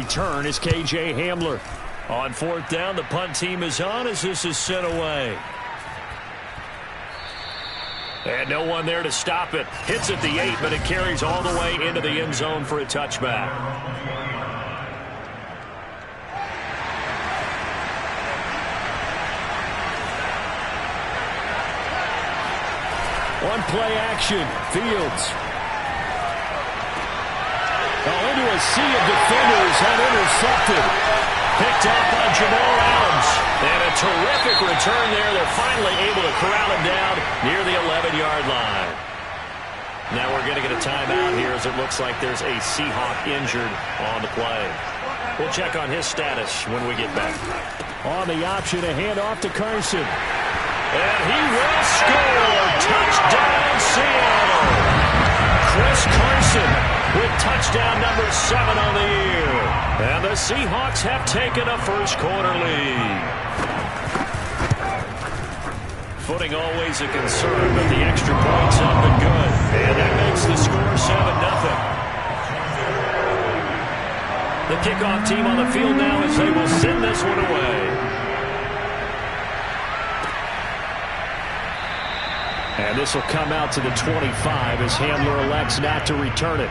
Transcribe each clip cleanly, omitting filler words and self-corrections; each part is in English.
return is K.J. Hamler. On fourth down, the punt team is on as this is sent away. And no one there to stop it. Hits at the 8, but it carries all the way into the end zone for a touchback. One play action. Fields. Into a sea of defenders and intercepted. Picked up by Jamal Adams. And a terrific return there. They're finally able to corral him down near the 11-yard line. Now we're going to get a timeout here as it looks like there's a Seahawk injured on the play. We'll check on his status when we get back. On the option, a handoff to Carson. And he will score. Touchdown, Seattle. Chris Carson with touchdown number 7 on the year. And the Seahawks have taken a first-quarter lead. Footing always a concern, but the extra points have been good. And that makes the score 7-0. The kickoff team on the field now as they will send this one away. And this will come out to the 25 as Hamler elects not to return it.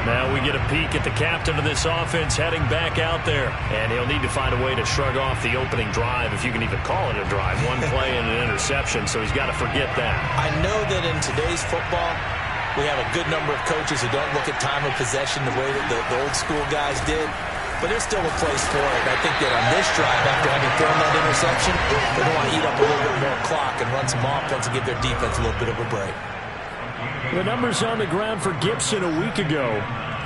Now we get a peek at the captain of this offense heading back out there. And he'll need to find a way to shrug off the opening drive, if you can even call it a drive. One play and an interception, so he's got to forget that. I know that in today's football, we have a good number of coaches who don't look at time of possession the way that the old school guys did. But there's still a place for it. And I think that on this drive, after having thrown that interception, they're going to want to eat up a little bit more clock and run some offense and give their defense a little bit of a break. The numbers on the ground for Gibson a week ago.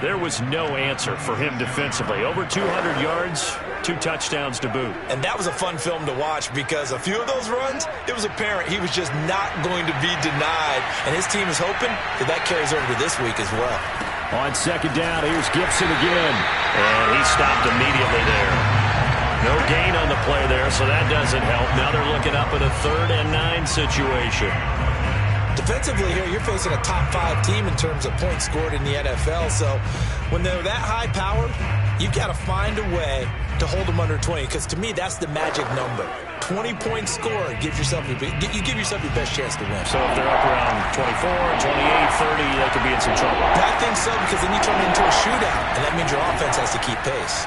There was no answer for him defensively. Over 200 yards, 2 touchdowns to boot. And that was a fun film to watch because a few of those runs, it was apparent he was just not going to be denied. And his team is hoping that that carries over to this week as well. On second down, here's Gibson again. And he stopped immediately there. No gain on the play there, so that doesn't help. Now they're looking up at a 3rd and 9 situation. Defensively here, you're facing a top-5 team in terms of points scored in the NFL. So when they're that high-powered, you got to find a way to hold them under 20. Because to me, that's the magic number. 20 points scored gives yourself you give yourself your best chance to win. So if they're up around 24, 28, 30, they could be in some trouble. I think so, because then you turn it into a shootout, and that means your offense has to keep pace.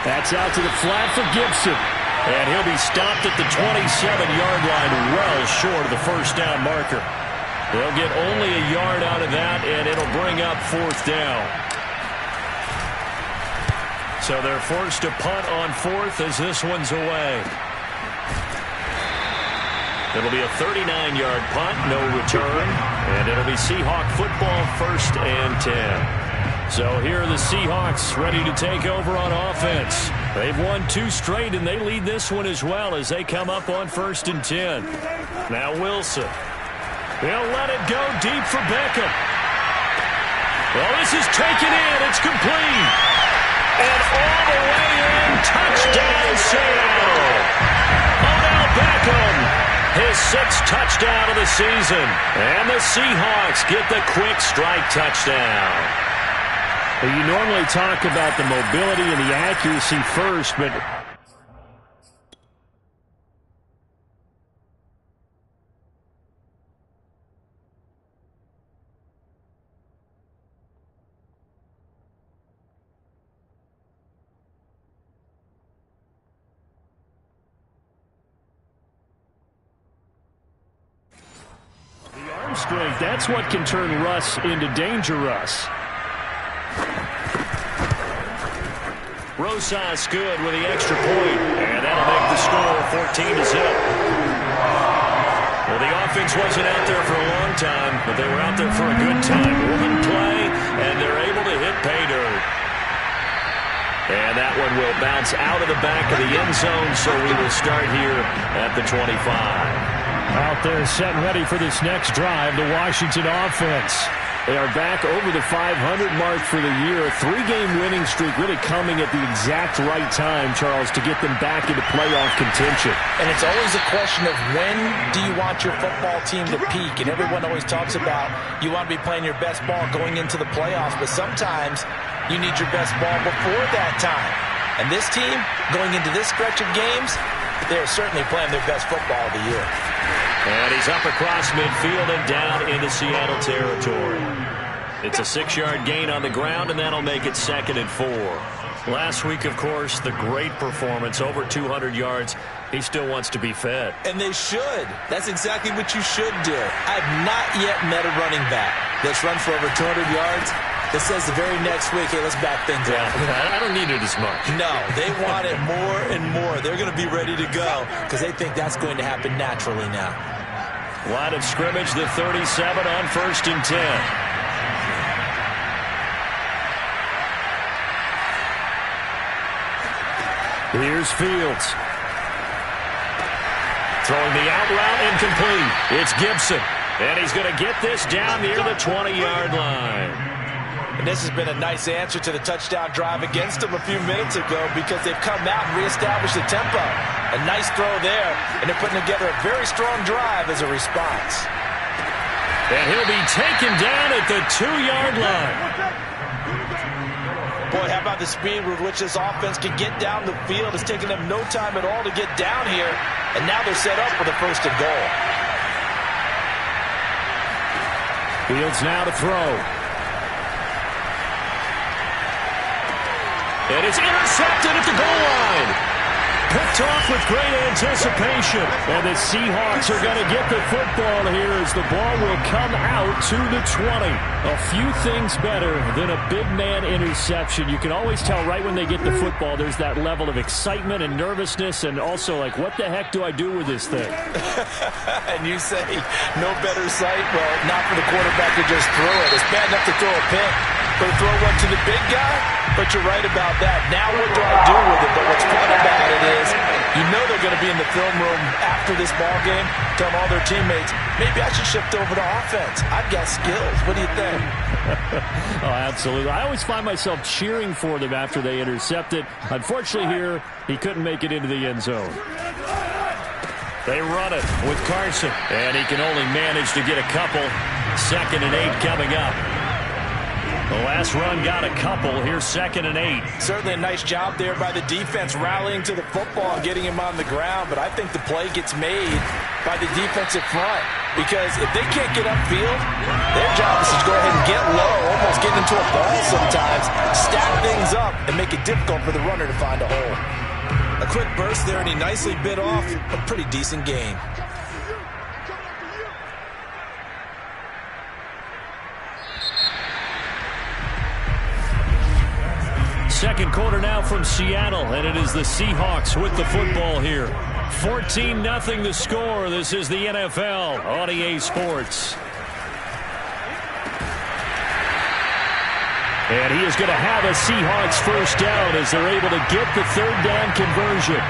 That's out to the flat for Gibson. And he'll be stopped at the 27-yard line, well short of the first down marker. They'll get only a yard out of that, and it'll bring up 4th down. So they're forced to punt on 4th as this one's away. It'll be a 39-yard punt, no return, and it'll be Seahawk football, 1st and 10. So here are the Seahawks ready to take over on offense. They've won 2 straight, and they lead this one as well as they come up on 1st and 10. Now Wilson. They'll let it go deep for Beckham. Well, this is taken in. It's complete. And all the way in. Touchdown, Seattle. Odell Beckham. His 6th touchdown of the season. And the Seahawks get the quick strike touchdown. Well, you normally talk about the mobility and the accuracy first, but the arm strength, that's what can turn Russ into dangerous. Rosas good with the extra point, and that'll make the score 14-0. Well, the offense wasn't out there for a long time, but they were out there for a good time. One play, and they're able to hit pay dirt. And that one will bounce out of the back of the end zone, so we will start here at the 25. Out there set and ready for this next drive, the Washington offense. They are back over the 500 mark for the year. A 3-game winning streak really coming at the exact right time, Charles, to get them back into playoff contention. And it's always a question of when do you want your football team to peak? And everyone always talks about you want to be playing your best ball going into the playoffs. But sometimes You need your best ball before that time. And this team, going into this stretch of games, they're certainly playing their best football of the year. And he's up across midfield and down into Seattle territory. It's a 6-yard gain on the ground, and that'll make it 2nd and 4. Last week, of course, the great performance, over 200 yards. He still wants to be fed. And they should. That's exactly what you should do. I've not yet met a running back that's run for over 200 yards that says the very next week, hey, let's back things up. I don't need it as much. No, they want it more and more. They're going to be ready to go because they think that's going to happen naturally now. Line of scrimmage, the 37 on 1st and 10. Here's Fields. Throwing the out route incomplete. It's Gibson. And he's going to get this down near the 20-yard line. And this has been a nice answer to the touchdown drive against them a few minutes ago because they've come out and reestablished the tempo. A nice throw there, and they're putting together a very strong drive as a response. And he'll be taken down at the 2-yard line. Boy, how about the speed with which this offense can get down the field? It's taken them no time at all to get down here, and now they're set up for the 1st and goal. Fields now to throw. And it's intercepted at the goal line. Picked off with great anticipation. And the Seahawks are going to get the football here as the ball will come out to the 20. A few things better than a big man interception. You can always tell right when they get the football, there's that level of excitement and nervousness and also like, what the heck do I do with this thing? And you say, no better sight? Well, not for the quarterback to just throw it. It's bad enough to throw a pick, but to throw one to the big guy? But you're right about that. Now what do I do with it? But what's fun about it is you know they're going to be in the film room after this ball game telling all their teammates, maybe I should shift over to offense. I've got skills. What do you think? Oh, absolutely. I always find myself cheering for them after they intercept it. Unfortunately here, he couldn't make it into the end zone. They run it with Carson, and he can only manage to get a couple. 2nd and 8 coming up. The last run got a couple. Here's 2nd and 8. Certainly a nice job there by the defense rallying to the football and getting him on the ground. But I think the play gets made by the defensive front. Because if they can't get upfield, their job is to go ahead and get low, almost get into a ball sometimes, stack things up, and make it difficult for the runner to find a hole. A quick burst there, and he nicely bit off a pretty decent gain. Second quarter now from Seattle, and it is the Seahawks with the football here. 14-0 the score. This is the NFL on EA Sports. And he is going to have a Seahawks first down as they're able to get the 3rd down conversion.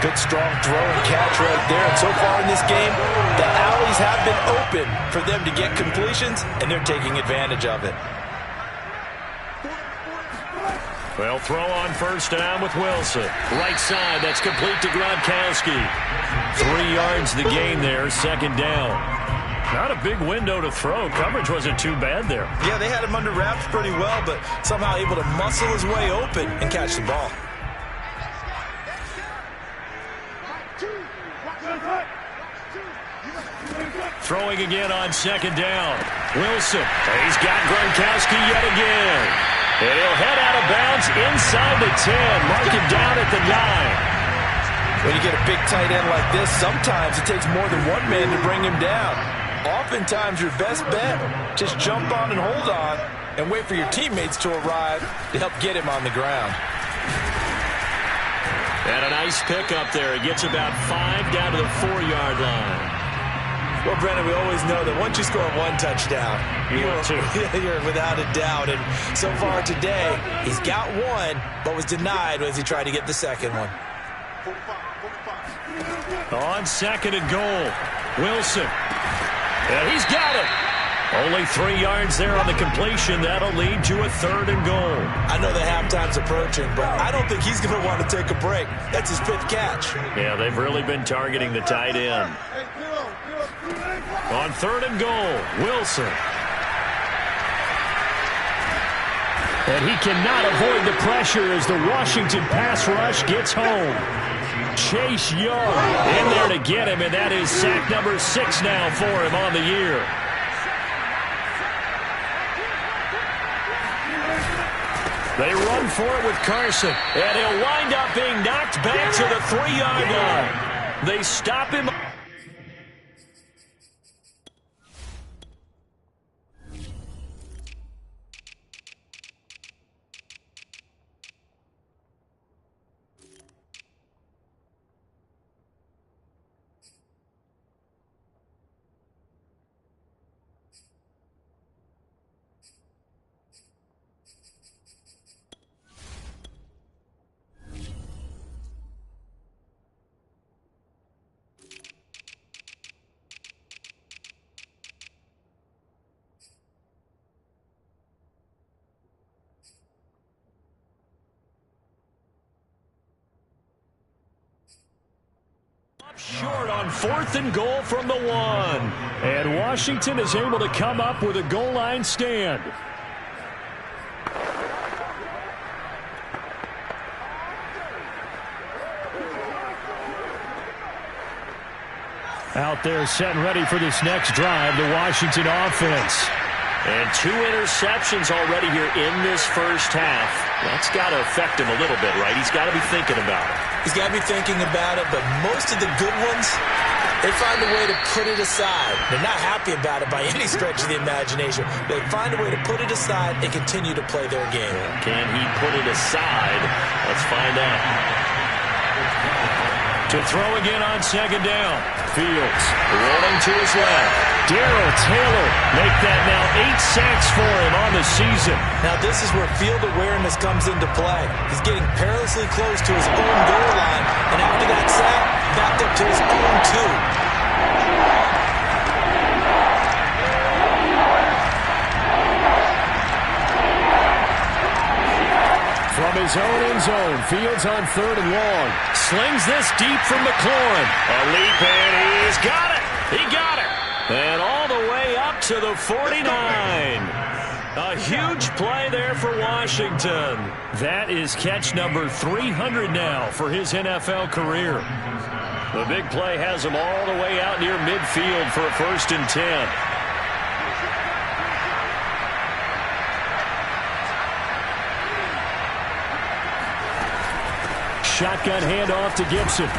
Good strong throw and catch right there. And so far in this game, the alleys have been open for them to get completions, and they're taking advantage of it. Well, throw on first down with Wilson. Right side, that's complete to Gronkowski. 3 yards the gain there, 2nd down. Not a big window to throw. Coverage wasn't too bad there. Yeah, they had him under wraps pretty well, but somehow able to muscle his way open and catch the ball. Throwing again on 2nd down. Wilson. He's got Gronkowski yet again. And he'll head out of bounds inside the 10. Mark him down at the 9. When you get a big tight end like this, sometimes it takes more than one man to bring him down. Oftentimes your best bet, just jump on and hold on and wait for your teammates to arrive to help get him on the ground. And a nice pick up there. He gets about 5 down to the 4-yard line. Well, Brennan, we always know that once you score one touchdown, you're without a doubt. And so far today, he's got one, but was denied as he tried to get the second one. On 2nd and goal, Wilson. And he's got it. Only 3 yards there on the completion. That'll lead to a 3rd and goal. I know the halftime's approaching, but I don't think he's going to want to take a break. That's his 5th catch. Yeah, they've really been targeting the tight end. On 3rd and goal, Wilson. And he cannot avoid the pressure as the Washington pass rush gets home. Chase Young in there to get him, and that is sack number 6 now for him on the year. They run for it with Carson, and he'll wind up being knocked back to the 3-yard line. They stop him. Short on 4th and goal from the 1. And Washington is able to come up with a goal line stand. Out there set and ready for this next drive, the Washington offense. And 2 interceptions already here in this first half. That's got to affect him a little bit, right? He's got to be thinking about it. He's got to be thinking about it, but most of the good ones, they find a way to put it aside. They're not happy about it by any stretch of the imagination. They find a way to put it aside and continue to play their game. Can he put it aside? Let's find out. To throw again on 2nd down. Fields rolling to his left. Darrell Taylor make that now 8 sacks for him on the season. Now this is where field awareness comes into play. He's getting perilously close to his own goal line, and after that sack, backed up to his own 2. From his own end zone, Fields on 3rd and long. Slings this deep from McLaurin. A leap, and he's got it. He got it. And all the way up to the 49. A huge play there for Washington. That is catch number 300 now for his NFL career. The big play has him all the way out near midfield for a 1st and 10. Shotgun handoff to Gibson.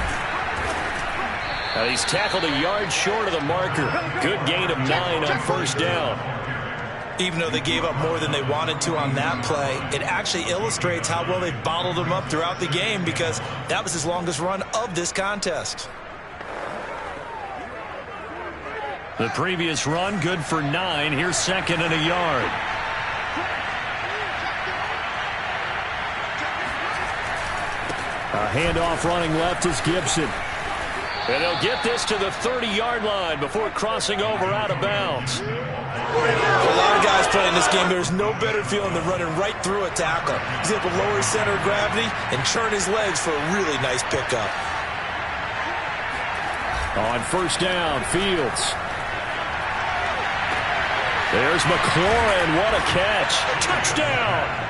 He's tackled a yard short of the marker. Good gain of 9 on 1st down. Even though they gave up more than they wanted to on that play, it actually illustrates how well they bottled him up throughout the game, because that was his longest run of this contest. The previous run good for 9. Here's 2nd and a yard. A handoff running left is Gibson. And they'll get this to the 30-yard line before crossing over out of bounds. For a lot of guys playing this game, there's no better feeling than running right through a tackle. He's able to lower his center of gravity and churn his legs for a really nice pickup. On 1st down, Fields. There's McLaurin. What a catch. Touchdown!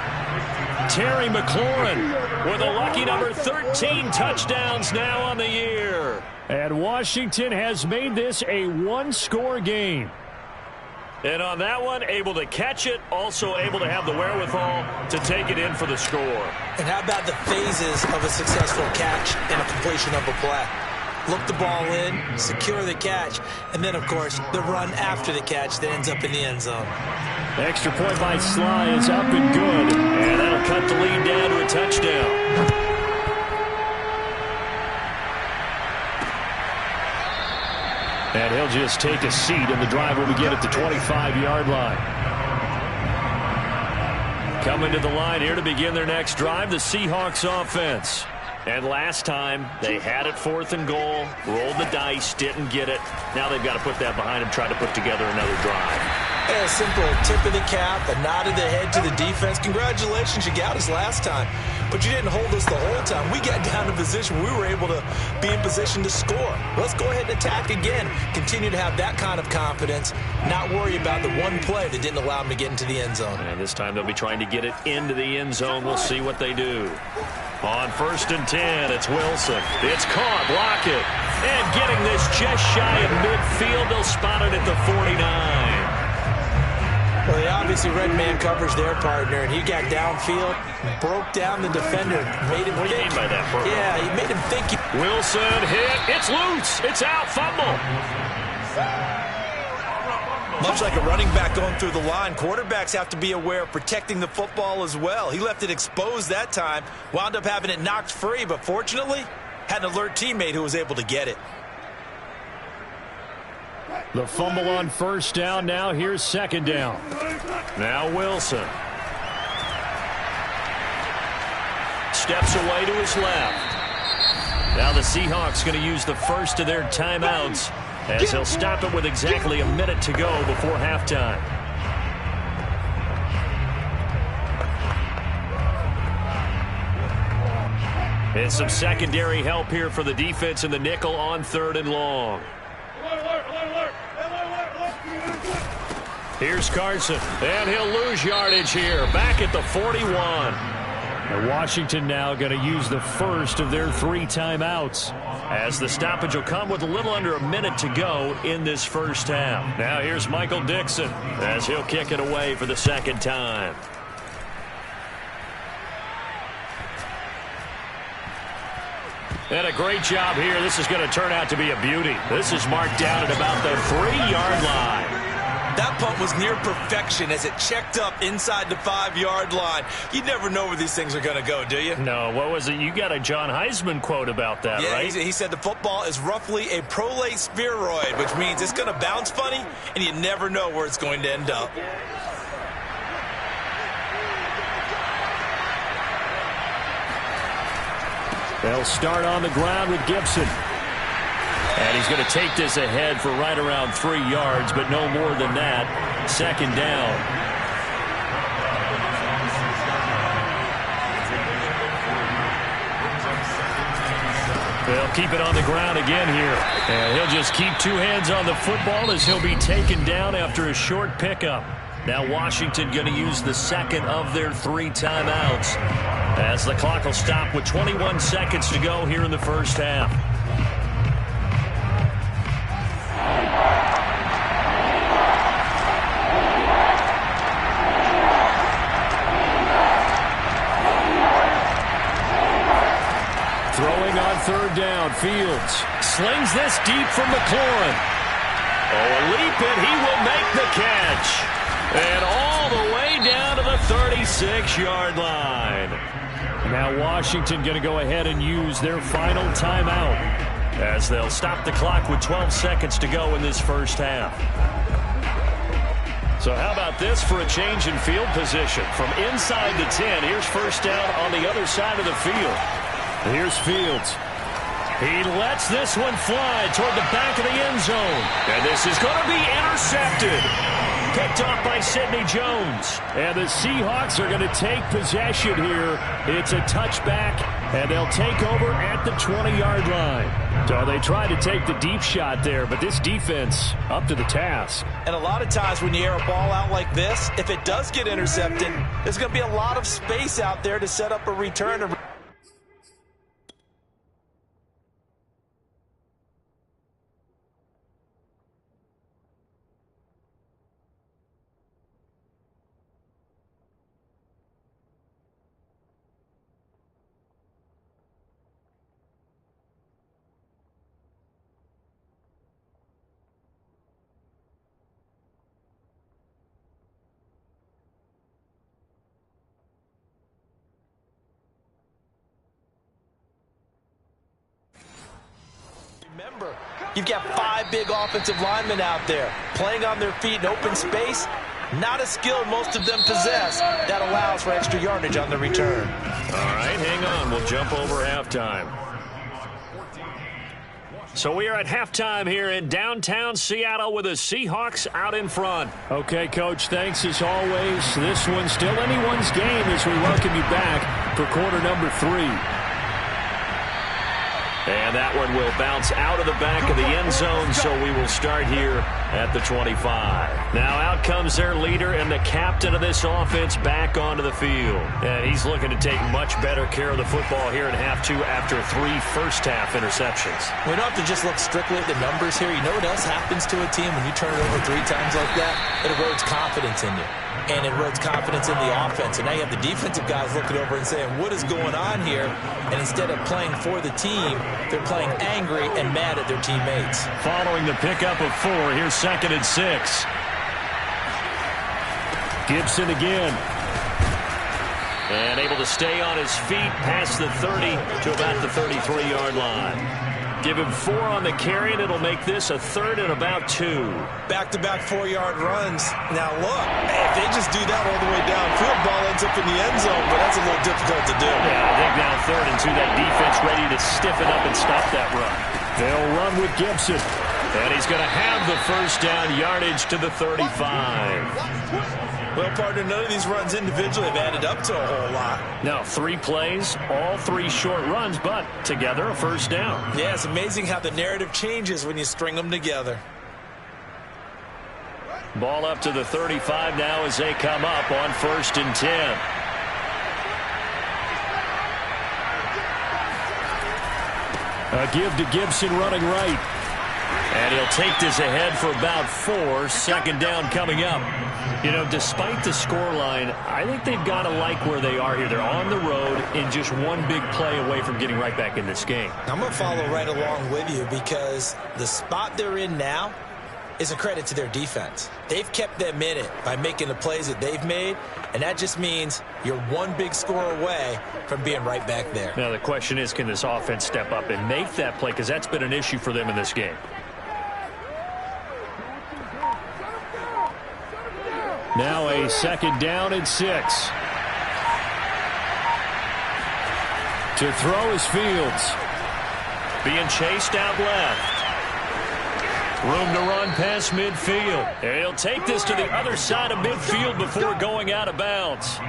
Terry McLaurin with a lucky number 13 touchdowns now on the year. And Washington has made this a 1-score game. And on that one, able to catch it, also able to have the wherewithal to take it in for the score. And how about the phases of a successful catch and a completion of a play? Look the ball in, secure the catch, and then, of course, the run after the catch that ends up in the end zone. Extra point by Sly is up and good, and that'll cut the lead down to a touchdown. And he'll just take a seat, and the drive will begin at the 25-yard line. Coming to the line here to begin their next drive, the Seahawks offense. And last time, they had it 4th and goal, rolled the dice, didn't get it. Now they've got to put that behind them, try to put together another drive. And a simple tip of the cap, a nod of the head to the defense. Congratulations, you got us last time. But you didn't hold us the whole time. We got down in position. We were able to be in position to score. Let's go ahead and attack again. Continue to have that kind of confidence. Not worry about the one play that didn't allow them to get into the end zone. And this time they'll be trying to get it into the end zone. We'll see what they do. On 1st and 10, it's Wilson. It's caught. Block it. And getting this just shy of midfield. They'll spot it at the 49. Well, they obviously read man coverage their partner, and he got downfield, broke down the defender, made him What do you mean by that, Burrow? Yeah, he made him think. Wilson hit. It's loose. It's out. Fumble. Much like a running back going through the line, quarterbacks have to be aware of protecting the football as well. He left it exposed that time, wound up having it knocked free, but fortunately, had an alert teammate who was able to get it. The fumble on 1st down. Now here's 2nd down. Now Wilson. Steps away to his left. Now the Seahawks going to use the first of their timeouts as they'll stop it with exactly a minute to go before halftime. And some secondary help here for the defense in the nickel on 3rd and long. Here's Carson, and he'll lose yardage here, back at the 41. And Washington now going to use the first of their 3 timeouts, as the stoppage will come with a little under a minute to go in this first half. Now here's Michael Dixon, as he'll kick it away for the 2nd time. And a great job here. This is going to turn out to be a beauty. This is marked down at about the 3-yard line. That punt was near perfection as it checked up inside the 5-yard line. You never know where these things are going to go, do you? No, what was it? You got a John Heisman quote about that, yeah, right? He said the football is roughly a prolate spheroid, which means it's going to bounce funny, and you never know where it's going to end up. They'll start on the ground with Gibson. And he's going to take this ahead for right around 3 yards, but no more than that. 2nd down. They'll keep it on the ground again here. And he'll just keep 2 hands on the football as he'll be taken down after a short pickup. Now Washington going to use the 2nd of their 3 timeouts, as the clock will stop with 21 seconds to go here in the first half. Throwing on 3rd down, Fields slings this deep from McLaurin. Oh, a leap, and he will make the catch. And all the way down to the 36-yard line. Now Washington going to go ahead and use their final timeout, as they'll stop the clock with 12 seconds to go in this first half. So how about this for a change in field position? From inside the 10, here's 1st down on the other side of the field. Here's Fields. He lets this one fly toward the back of the end zone. And this is going to be intercepted. Picked off by Sidney Jones. And the Seahawks are going to take possession here. It's a touchback, and they'll take over at the 20-yard line. So they tried to take the deep shot there, but this defense up to the task. And a lot of times when you air a ball out like this, if it does get intercepted, there's going to be a lot of space out there to set up a return. Remember, you've got 5 big offensive linemen out there playing on their feet in open space. Not a skill most of them possess. That allows for extra yardage on the return. All right, hang on. We'll jump over halftime. So we are at halftime here in downtown Seattle with the Seahawks out in front. Okay, Coach, thanks as always. This one's still anyone's game as we welcome you back for quarter number 3. And that one will bounce out of the back of the end zone, so we will start here at the 25. Now out comes their leader and the captain of this offense back onto the field. And he's looking to take much better care of the football here in half 2 after 3 first-half interceptions. We don't have to just look strictly at the numbers here. You know what else happens to a team when you turn it over 3 times like that? It erodes confidence in you. And it erodes confidence in the offense. And now you have the defensive guys looking over and saying, what is going on here? And instead of playing for the team, they're playing angry and mad at their teammates. Following the pickup of 4, here's 2nd and 6. Gibson again. And able to stay on his feet past the 30 to about the 33-yard line. Give him 4 on the carry, and it'll make this a 3rd and about 2. Back-to-back 4-yard runs. Now, look, if they just do that all the way downfield, ball ends up in the end zone, but that's a little difficult to do. Yeah, I think now 3rd and 2, that defense ready to stiffen up and stop that run. They'll run with Gibson. And he's going to have the first down yardage to the 35. Well, partner, none of these runs individually have added up to a whole lot. Now, 3 plays, all 3 short runs, but together a first down. Yeah, it's amazing how the narrative changes when you string them together. Ball up to the 35 now as they come up on 1st and 10. A give to Gibson running right. And he'll take this ahead for about 4. 2nd down coming up. You know, despite the scoreline, I think they've got to like where they are here. They're on the road and just one big play away from getting right back in this game. I'm going to follow right along with you because the spot they're in now is a credit to their defense. They've kept them in it by making the plays that they've made, and that just means you're one big score away from being right back there. Now the question is, can this offense step up and make that play? Because that's been an issue for them in this game. Now a 2nd down and 6. To throw is Fields. Being chased out left. Room to run past midfield. And he'll take this to the other side of midfield before going out of bounds.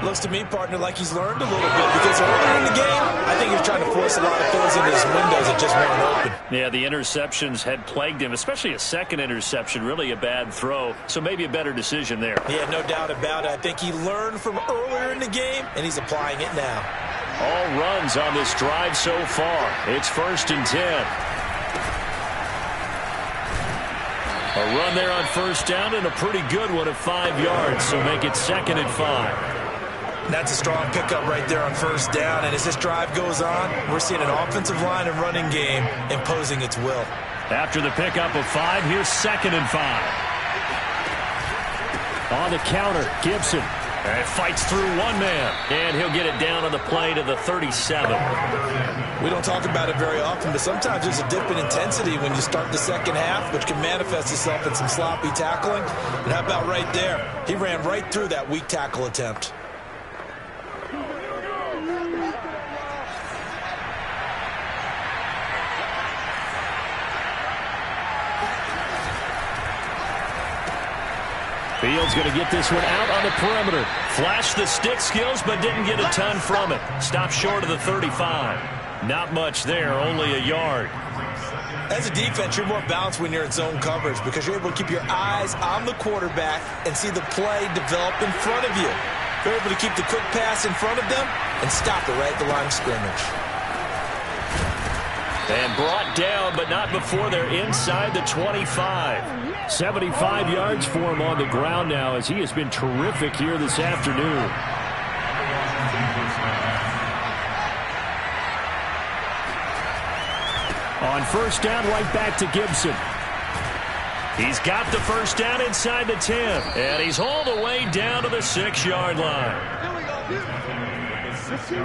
Looks to me, partner, like he's learned a little bit because earlier in the game, I think he was trying to force a lot of throws into his windows that just weren't open. Yeah, the interceptions had plagued him, especially a 2nd interception, really a bad throw. So maybe a better decision there. Yeah, no doubt about it. I think he learned from earlier in the game, and he's applying it now. All runs on this drive so far. It's 1st and 10. A run there on 1st down and a pretty good one at 5 yards, so make it 2nd and 5. That's a strong pickup right there on 1st down, and as this drive goes on, we're seeing an offensive line and running game imposing its will. After the pickup of 5, here's 2nd and 5. On the counter, Gibson. And fights through one man. And he'll get it down on the play to the 37. We don't talk about it very often, but sometimes there's a dip in intensity when you start the 2nd half, which can manifest itself in some sloppy tackling. And how about right there? He ran right through that weak tackle attempt. Fields going to get this one out on the perimeter. Flashed the stick skills, but didn't get a ton from it. Stopped short of the 35. Not much there, only a yard. As a defense, you're more balanced when you're in zone coverage because you're able to keep your eyes on the quarterback and see the play develop in front of you. You're able to keep the quick pass in front of them and stop it right at the line of scrimmage. And brought down, but not before they're inside the 25. 75 yards for him on the ground now as he has been terrific here this afternoon. On 1st down, right back to Gibson. He's got the 1st down inside the 10. And he's all the way down to the 6-yard line.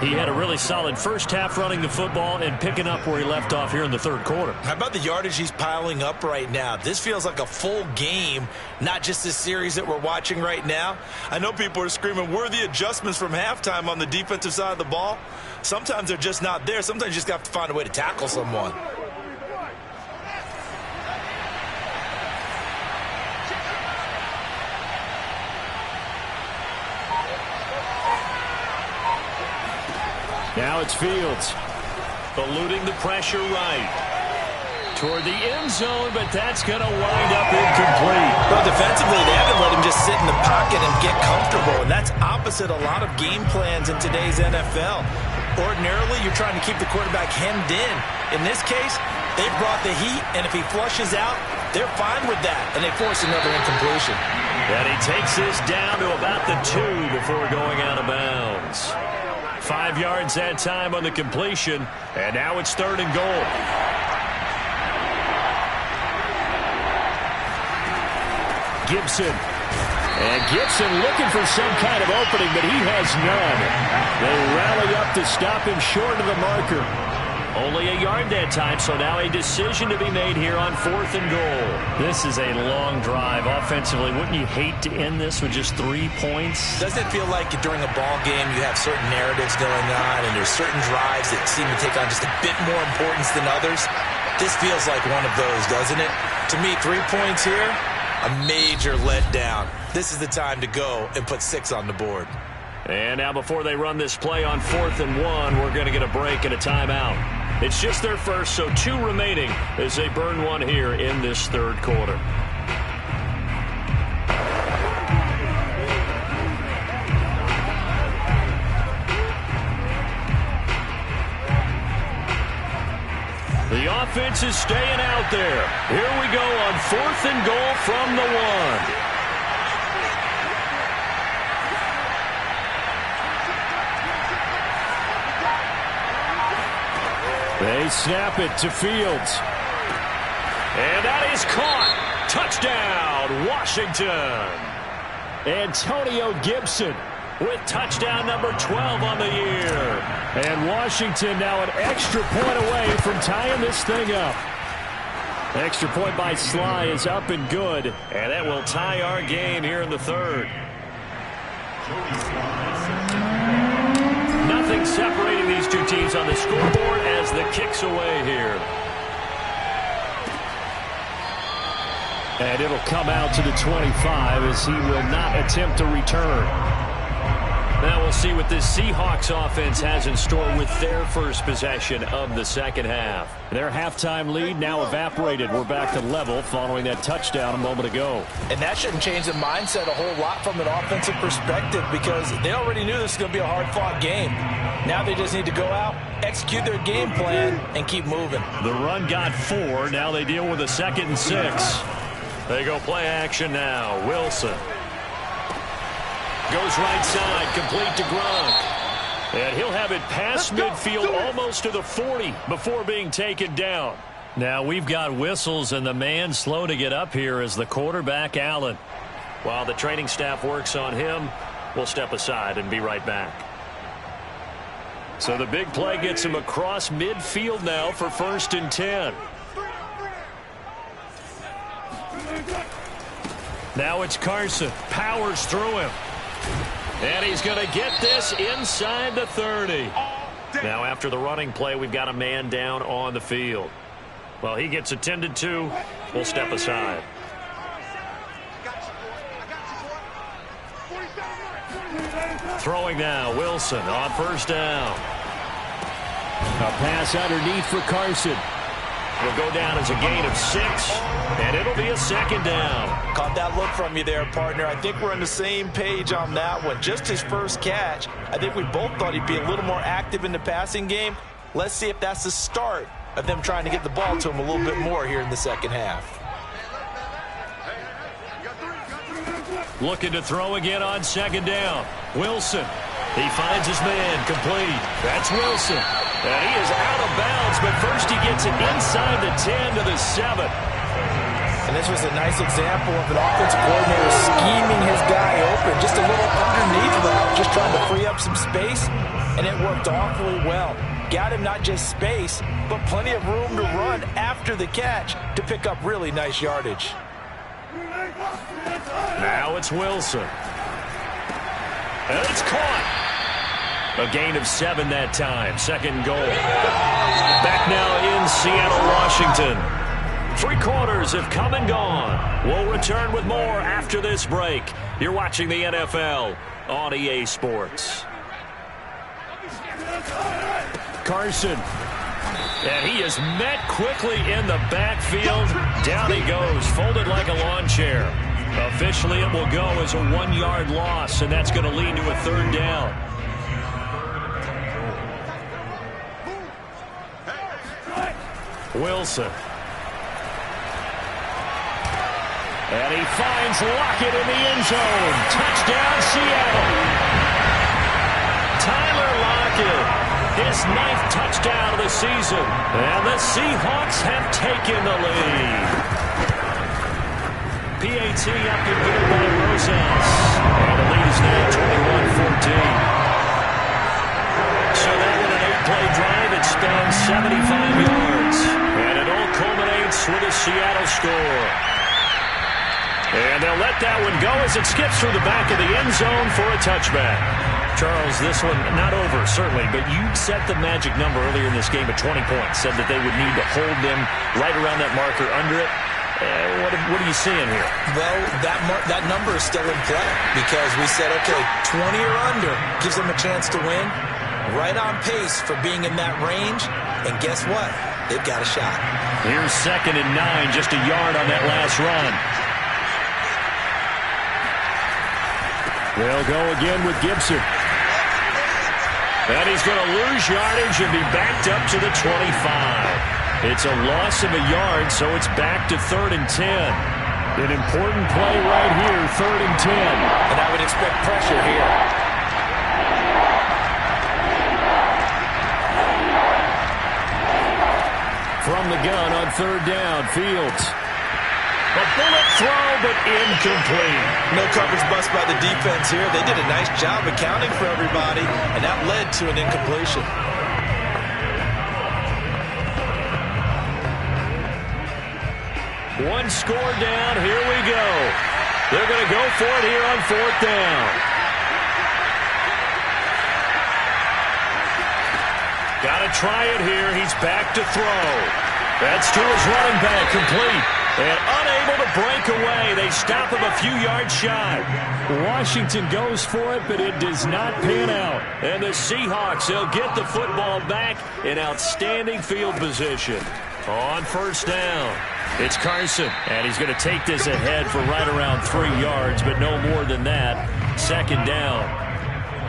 He had a really solid 1st half running the football and picking up where he left off here in the 3rd quarter. How about the yardage he's piling up right now? This feels like a full game, not just this series that we're watching right now. I know people are screaming, where are the adjustments from halftime on the defensive side of the ball? Sometimes they're just not there. Sometimes you just have to find a way to tackle someone. Now it's Fields. Eluding the pressure right. Toward the end zone, but that's going to wind up incomplete. Well, defensively, they haven't let him just sit in the pocket and get comfortable, and that's opposite a lot of game plans in today's NFL. Ordinarily, you're trying to keep the quarterback hemmed in. In this case, they brought the heat, and if he flushes out, they're fine with that, and they force another incompletion. And he takes this down to about the 2 before going out of bounds. 5 yards that time on the completion, and now it's 3rd and goal. Gibson. And Gibson looking for some kind of opening, but he has none. They rally up to stop him short of the marker. Only a yard that time, so now a decision to be made here on 4th and goal. This is a long drive offensively. Wouldn't you hate to end this with just 3 points? Doesn't it feel like during a ball game you have certain narratives going on and there's certain drives that seem to take on just a bit more importance than others? This feels like one of those, doesn't it? To me, 3 points here, a major letdown. This is the time to go and put 6 on the board. And now before they run this play on 4th and 1, we're going to get a break and a timeout. It's just their first, so 2 remaining as they burn 1 here in this 3rd quarter. The offense is staying out there. Here we go on 4th and goal from the 1. They snap it to Fields. And that is caught. Touchdown, Washington. Antonio Gibson with touchdown number 12 on the year. And Washington now an extra point away from tying this thing up. Extra point by Sly is up and good. And that will tie our game here in the 3rd. Nothing separating these 2 teams on the scoreboard as the kick's away here. And it'll come out to the 25 as he will not attempt to return. Now we'll see what this Seahawks offense has in store with their first possession of the 2nd half. Their halftime lead now evaporated. We're back to level following that touchdown a moment ago. And that shouldn't change the mindset a whole lot from an offensive perspective because they already knew this was going to be a hard-fought game. Now they just need to go out, execute their game plan, and keep moving. The run got 4. Now they deal with a 2nd and 6. They go play action now. Wilson. Goes right side, complete to Gronk. And he'll have it past midfield almost to the 40 before being taken down. Now we've got whistles and the man slow to get up here is the quarterback, Allen. While the training staff works on him, we'll step aside and be right back. So the big play gets him across midfield now for 1st and 10. Now it's Carson. Powers through him. And he's going to get this inside the 30. Now after the running play, we've got a man down on the field. Well, he gets attended to. We'll step aside. Throwing now, Wilson on 1st down. A pass underneath for Carson. Will go down as a gain of 6, and it'll be a 2nd down. Caught that look from you there, partner. I think we're on the same page on that one. Just his first catch. I think we both thought he'd be a little more active in the passing game. Let's see if that's the start of them trying to get the ball to him a little bit more here in the 2nd half. Looking to throw again on 2nd down. Wilson. He finds his man complete. That's Wilson. And he is out of bounds, but first he gets it inside the 10 to the 7. And this was a nice example of an offensive coordinator scheming his guy open. Just a little underneath route, just trying to free up some space, and it worked awfully well. Got him not just space, but plenty of room to run after the catch to pick up really nice yardage. Now it's Wilson. And it's caught. A gain of 7 that time. 2nd goal. Back now in Seattle, Washington. 3 quarters have come and gone. We'll return with more after this break. You're watching the NFL on EA Sports. Carson. And he is met quickly in the backfield. Down he goes, folded like a lawn chair. Officially, it will go as a 1-yard loss, and that's going to lead to a 3rd down. Wilson. And he finds Lockett in the end zone. Touchdown, Seattle. Tyler Lockett, his 9th touchdown of the season. And the Seahawks have taken the lead. PAT up and good by Rosas. And the lead is now 21-14. So that with an 8-play drive, it spans 75 yards. And it all culminates with a Seattle score. And they'll let that one go as it skips through the back of the end zone for a touchback. Charles, this one not over, certainly, but you set the magic number earlier in this game at 20 points, said that they would need to hold them right around that marker under it. What are you seeing here? Well, that number is still in play because we said, okay, 20 or under gives them a chance to win. Right on pace for being in that range. And guess what? They've got a shot. Here's 2nd and 9, just a yard on that last run. They'll go again with Gibson. And he's going to lose yardage and be backed up to the 25. It's a loss of a yard, so it's back to 3rd and 10. An important play right here, 3rd and 10. And I would expect pressure here. From the gun on 3rd down, Fields. A bullet throw, but incomplete. No coverage bust by the defense here. They did a nice job accounting for everybody, and that led to an incompletion. One score down. Here we go. They're going to go for it here on 4th down. Got to try it here. He's back to throw. That's to his running back, complete. And unable to break away. They stop him a few yards shy. Washington goes for it, but it does not pan out. And the Seahawks, they'll get the football back in outstanding field position. On 1st down, it's Carson. And he's going to take this ahead for right around 3 yards, but no more than that. 2nd down.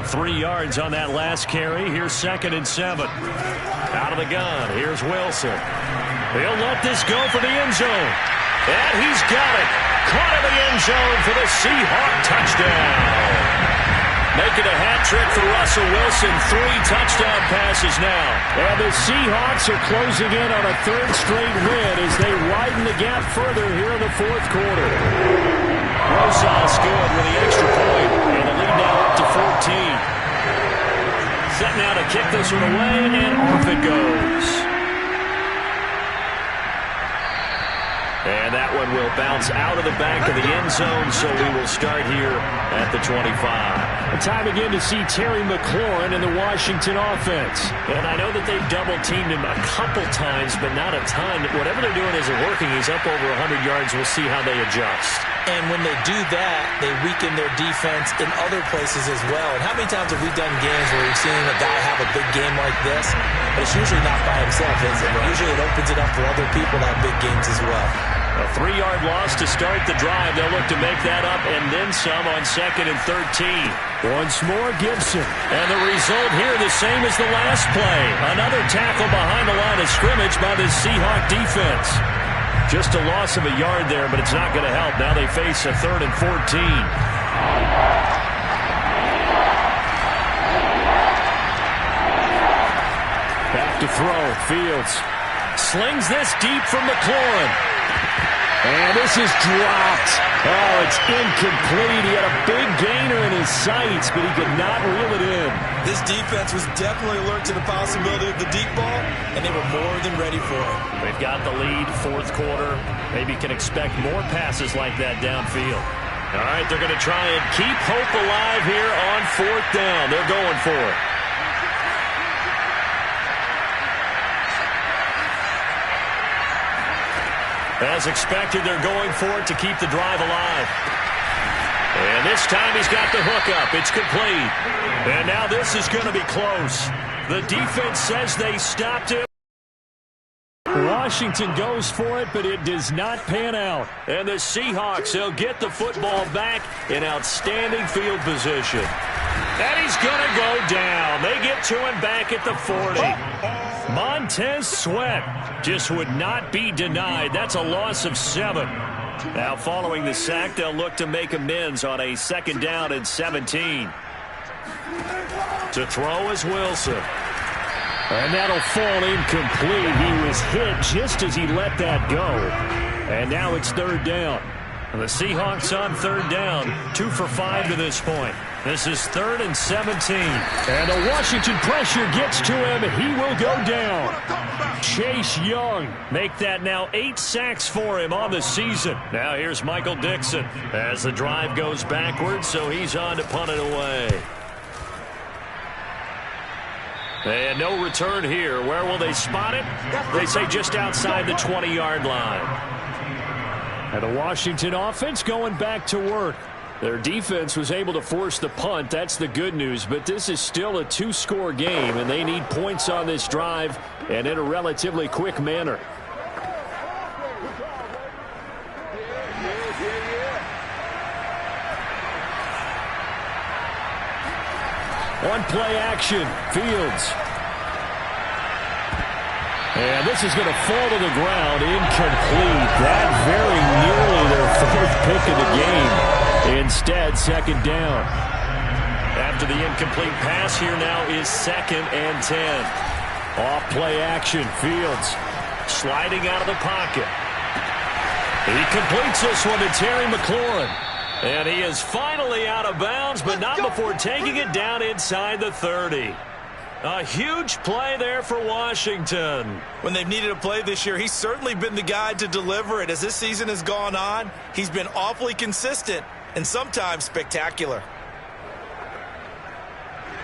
3 yards on that last carry. Here's 2nd and 7. Out of the gun. Here's Wilson. He'll let this go for the end zone. And he's got it. Caught in the end zone for the Seahawk touchdown. Making a hat trick for Russell Wilson. 3 touchdown passes now. And the Seahawks are closing in on a 3rd straight win as they widen the gap further here in the 4th quarter. Rosas good with the extra point. And the lead now up to 14. Set now to kick this one away, and off it goes. And that one will bounce out of the back of the end zone, so we will start here at the 25. Time again to see Terry McLaurin in the Washington offense. And I know that they've double-teamed him a couple times, but not a ton. Whatever they're doing isn't working. He's up over 100 yards. We'll see how they adjust. And when they do that, they weaken their defense in other places as well. And how many times have we done games where we've seen a guy have a big game like this? But it's usually not by himself, is it? Usually it opens it up for other people to have big games as well. A 3-yard loss to start the drive. They'll look to make that up and then some on 2nd and 13. Once more, Gibson. And the result here the same as the last play. Another tackle behind the line of scrimmage by the Seahawk defense. Just a loss of a yard there, but it's not going to help. Now they face a 3rd and 14. Back to throw. Fields slings this deep from McLaurin. And this is dropped. Oh, it's incomplete. He had a big gainer in his sights, but he could not reel it in. This defense was definitely alert to the possibility of the deep ball, and they were more than ready for it. They've got the lead, 4th quarter. Maybe can expect more passes like that downfield. All right, they're going to try and keep hope alive here on 4th down. They're going for it. As expected, they're going for it to keep the drive alive. And this time he's got the hook up. It's complete. And now this is going to be close. The defense says they stopped him. Washington goes for it, but it does not pan out. And the Seahawks, they'll get the football back in outstanding field position. And he's going to go down. They get to him back at the 40. Montez Sweat just would not be denied. That's a loss of 7. Now following the sack, they'll look to make amends on a 2nd down and 17. To throw is Wilson. And that'll fall incomplete. He was hit just as he let that go. And now it's 3rd down. And the Seahawks on 3rd down, 2 for 5 to this point. This is 3rd and 17. And the Washington pressure gets to him. He will go down. Chase Young make that now 8 sacks for him on the season. Now here's Michael Dixon as the drive goes backwards, so he's on to punt it away. And no return here. Where will they spot it? They say just outside the 20-yard line. And the Washington offense going back to work. Their defense was able to force the punt. That's the good news. But this is still a 2-score game, and they need points on this drive and in a relatively quick manner. On play action, Fields. And this is going to fall to the ground, incomplete. That very nearly their 4th pick of the game. Instead, 2nd down. After the incomplete pass, here now is 2nd and 10. Off play action, Fields sliding out of the pocket. He completes this one to Terry McLaurin. And he is finally out of bounds, but not before taking it down inside the 30. A huge play there for Washington. When they've needed a play this year, he's certainly been the guy to deliver it. As this season has gone on, he's been awfully consistent and sometimes spectacular.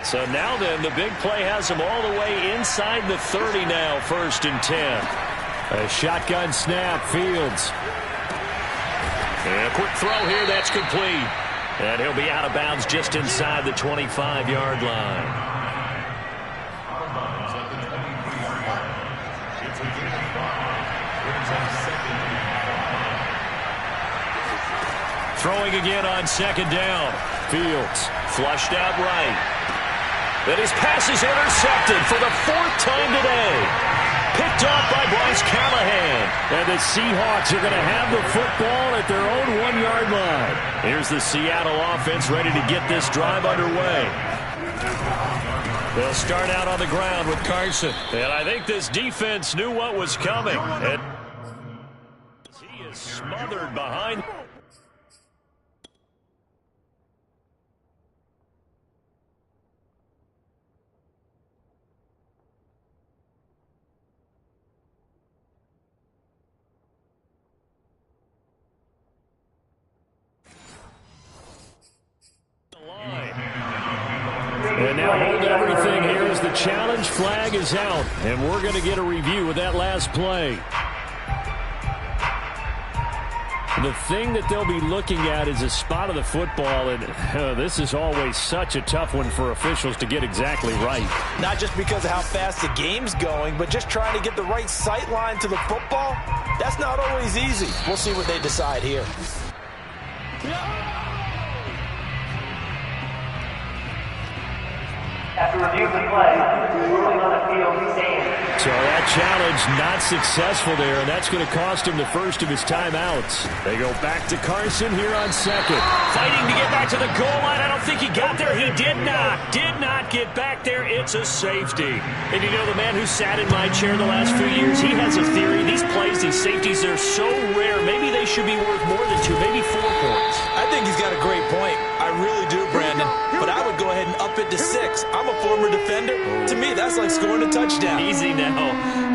So now then, the big play has him all the way inside the 30 now, 1st and 10. A shotgun snap, Fields. And a quick throw here, that's complete. And he'll be out of bounds just inside the 25-yard line. Throwing again on 2nd down. Fields flushed out right. And his pass is intercepted for the 4th time today. Picked off by Bryce Callahan. And the Seahawks are going to have the football at their own 1-yard line. Here's the Seattle offense ready to get this drive underway. They'll start out on the ground with Carson. And I think this defense knew what was coming. And he is smothered behind. And now hold everything here as the challenge flag is out. And we're going to get a review of that last play. The thing that they'll be looking at is a spot of the football, and this is always such a tough one for officials to get exactly right. Not just because of how fast the game's going, but just trying to get the right sight line to the football. That's not always easy. We'll see what they decide here. After review of the play, ruling on the field stands. So that challenge not successful there, and that's going to cost him the first of his timeouts. They go back to Carson here on 2nd. Fighting to get back to the goal line. I don't think he got there. He did not. Did not get back there. It's a safety. And you know, the man who sat in my chair the last few years, he has a theory. These plays, these safeties, they're so rare. Maybe they should be worth more than 2, maybe 4 points. I think he's got a great point. I really do, Brandon. But I would go ahead and up it to 6. I'm a former defender. To me, that's like scoring a touchdown. Easy now.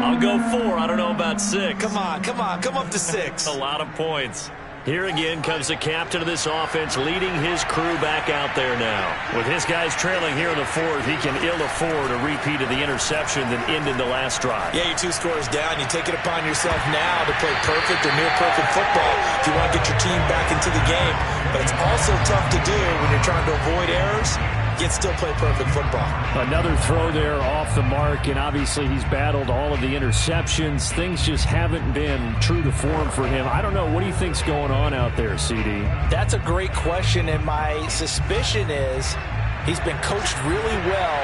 I'll go 4. I don't know about 6. Come on, come up to 6. A lot of points. Here again comes the captain of this offense, leading his crew back out there now. With his guys trailing here in the fourth, he can ill afford a repeat of the interception that ended the last drive. Yeah, you're 2 scores down. You take it upon yourself now to play perfect or near-perfect football if you want to get your team back into the game. But it's also tough to do when you're trying to avoid errors, yet still play perfect football. Another throw there off the mark, and obviously he's battled all of the interceptions. Things just haven't been true to form for him. I don't know. What do you think's going on out there, CD? That's a great question, and my suspicion is he's been coached really well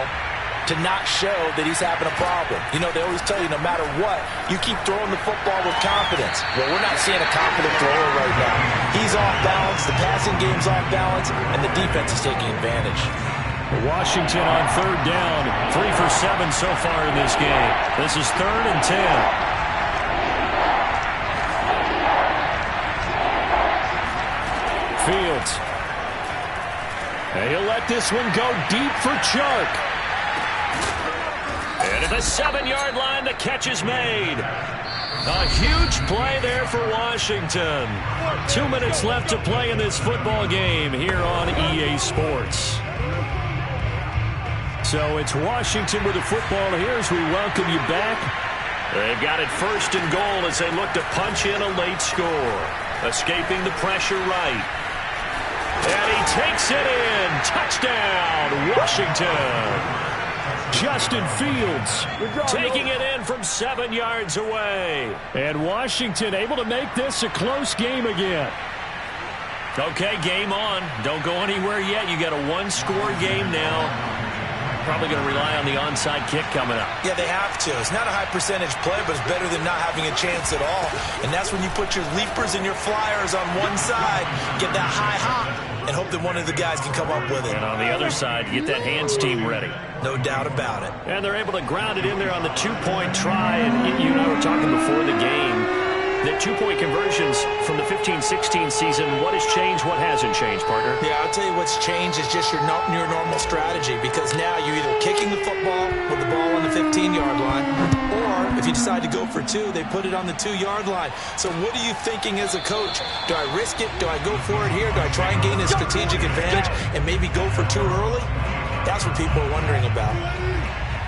to not show that he's having a problem. You know, they always tell you no matter what, you keep throwing the football with confidence. Well, we're not seeing a confident thrower right now. He's off balance, the passing game's off balance, and the defense is taking advantage. Washington on third down, 3 for 7 so far in this game. This is 3rd and 10. Fields. And he'll let this one go deep for Chark. And at the 7-yard line, the catch is made. A huge play there for Washington. 2 minutes left to play in this football game here on EA Sports. So it's Washington with the football here as we welcome you back. They've got it 1st and goal as they look to punch in a late score. Escaping the pressure right. And he takes it in. Touchdown, Washington. Justin Fields taking it in from 7 yards away. And Washington able to make this a close game again. Okay, game on. Don't go anywhere yet. You got a 1-score game now. Probably going to rely on the onside kick coming up. Yeah, they have to. It's not a high percentage play, but it's better than not having a chance at all. And that's when you put your leapers and your flyers on one side, get that high hop, and hope that one of the guys can come up with it. And on the other side, get that hands team ready. No doubt about it. And they're able to ground it in there on the 2-point try. And you and I were talking before the game. The 2-point conversions from the 15-16 season, what has changed, what hasn't changed, partner? Yeah, I'll tell you what's changed is just your normal strategy, because now you're either kicking the football with the ball on the 15-yard line, or if you decide to go for 2, they put it on the 2-yard line. So what are you thinking as a coach? Do I risk it? Do I go for it here? Do I try and gain a strategic advantage and maybe go for 2 early? That's what people are wondering about.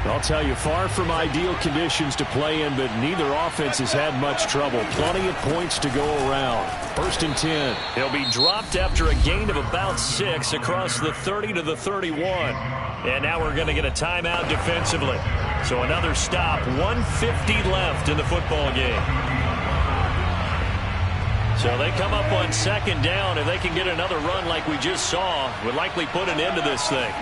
I'll tell you, far from ideal conditions to play in, but neither offense has had much trouble. Plenty of points to go around. 1st and 10. He'll be dropped after a gain of about 6 across the 30 to the 31. And now we're going to get a timeout defensively. So another stop, 1:50 left in the football game. So they come up on 2nd down. If they can get another run like we just saw, would likely put an end to this thing.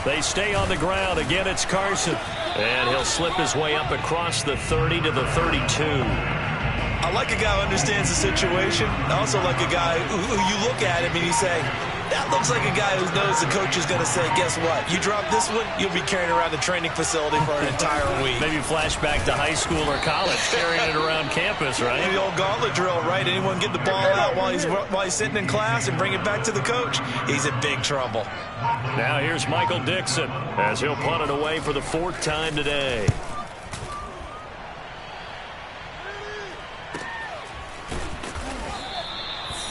They stay on the ground. Again, it's Carson. And he'll slip his way up across the 30 to the 32. I like a guy who understands the situation. I also like a guy who you look at him and you say, that looks like a guy who knows the coach is going to say, guess what? You drop this one, you'll be carrying around the training facility for an entire week. Maybe flashback to high school or college, carrying it around campus, right? Maybe the old gauntlet drill, right? Anyone get the ball out while he's sitting in class and bring it back to the coach? He's in big trouble. Now here's Michael Dixon as he'll punt it away for the 4th time today.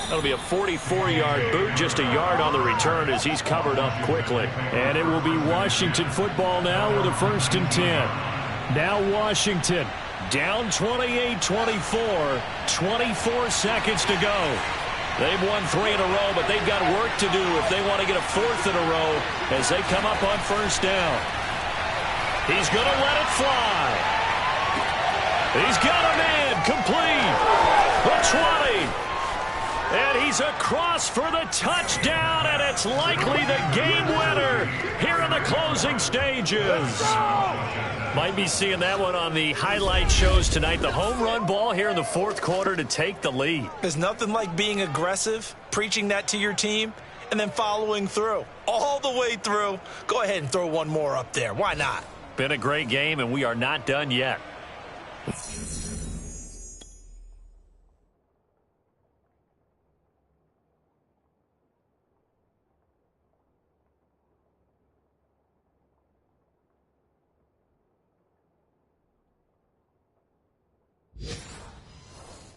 That'll be a 44-yard boot, just a yard on the return as he's covered up quickly. And it will be Washington football now with a 1st and 10. Now Washington down 28-24, 24 seconds to go. They've won 3 in a row, but they've got work to do if they want to get a 4th in a row as they come up on 1st down. He's going to let it fly. He's got a man complete. The 20. And he's across for the touchdown, and it's likely the game winner here in the closing stages. Might be seeing that one on the highlight shows tonight. The home run ball here in the 4th quarter to take the lead. There's nothing like being aggressive, preaching that to your team, and then following through. All the way through. Go ahead and throw one more up there. Why not? Been a great game, and we are not done yet.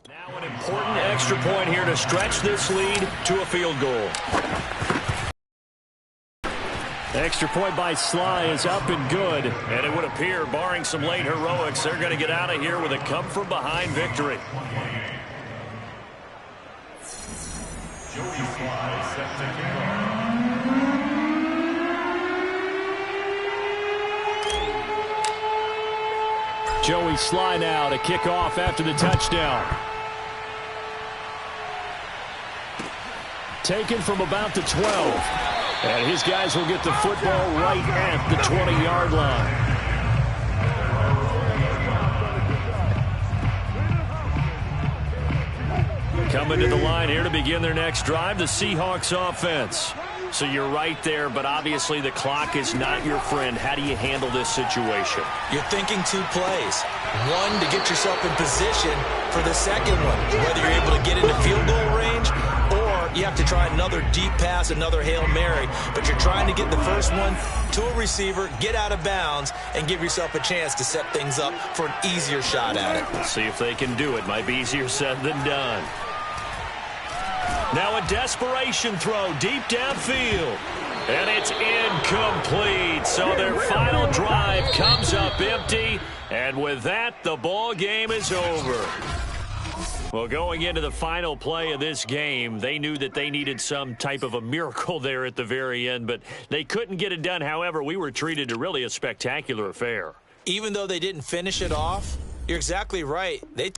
Now an important extra point here to stretch this lead to a field goal. Extra point by Sly is up and good. And it would appear, barring some late heroics, they're going to get out of here with a come-from-behind victory. Joey Sly now to kick off after the touchdown. Taken from about the 12. And his guys will get the football right at the 20-yard line. Coming to the line here to begin their next drive, the Seahawks offense. So you're right there, but obviously the clock is not your friend. How do you handle this situation? You're thinking 2 plays. One, to get yourself in position for the second one, whether you're able to get into field goal range or you have to try another deep pass, another Hail Mary. But you're trying to get the first one to a receiver, get out of bounds, and give yourself a chance to set things up for an easier shot at it. Let's see if they can do it. Might be easier said than done. Now a desperation throw deep downfield. And it's incomplete. So their final drive comes up empty. And with that, the ball game is over. Well, going into the final play of this game, they knew that they needed some type of a miracle there at the very end, but they couldn't get it done. However, we were treated to really a spectacular affair. Even though they didn't finish it off, you're exactly right. They